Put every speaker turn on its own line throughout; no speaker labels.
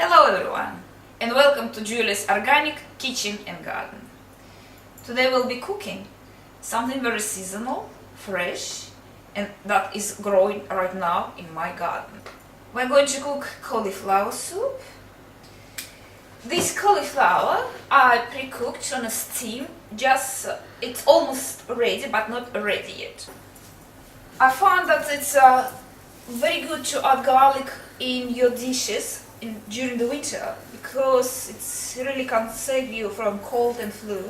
Hello everyone and welcome to Julia's Organic Kitchen and Garden. Today we'll be cooking something very seasonal, fresh, and that is growing right now in my garden. We're going to cook cauliflower soup. This cauliflower I pre-cooked on a steam, it's almost ready but not ready yet. I found that it's very good to add garlic in your dishes during the winter because it really can save you from cold and flu.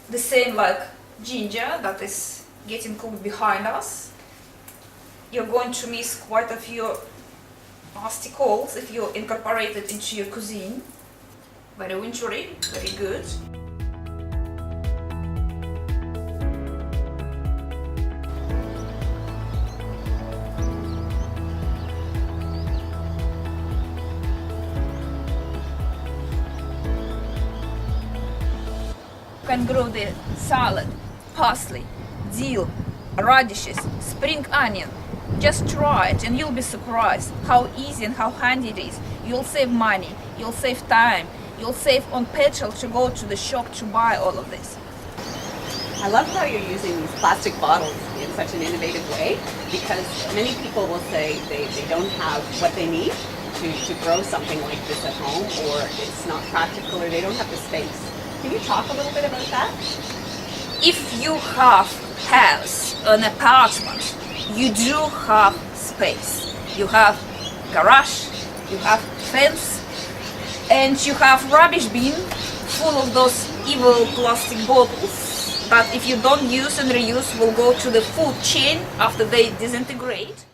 The same like ginger that is getting cooked behind us. You're going to miss quite a few nasty colds if you incorporate it into your cuisine. Very wintry, very good. You can grow the salad, parsley, dill, radishes, spring onion. Just try it and you'll be surprised how easy and how handy it is. You'll save money, you'll save time, you'll save on petrol to go to the shop to buy all of this.
I love how you're using these plastic bottles in such an innovative way, because many people will say they don't have what they need to grow something like this at home, or it's not practical, or they don't have the space. Can you talk a little bit about that?
If you have house, an apartment, you do have space. You have garage, you have fence, and you have rubbish bin full of those evil plastic bottles that if you don't use and reuse will go to the food chain after they disintegrate.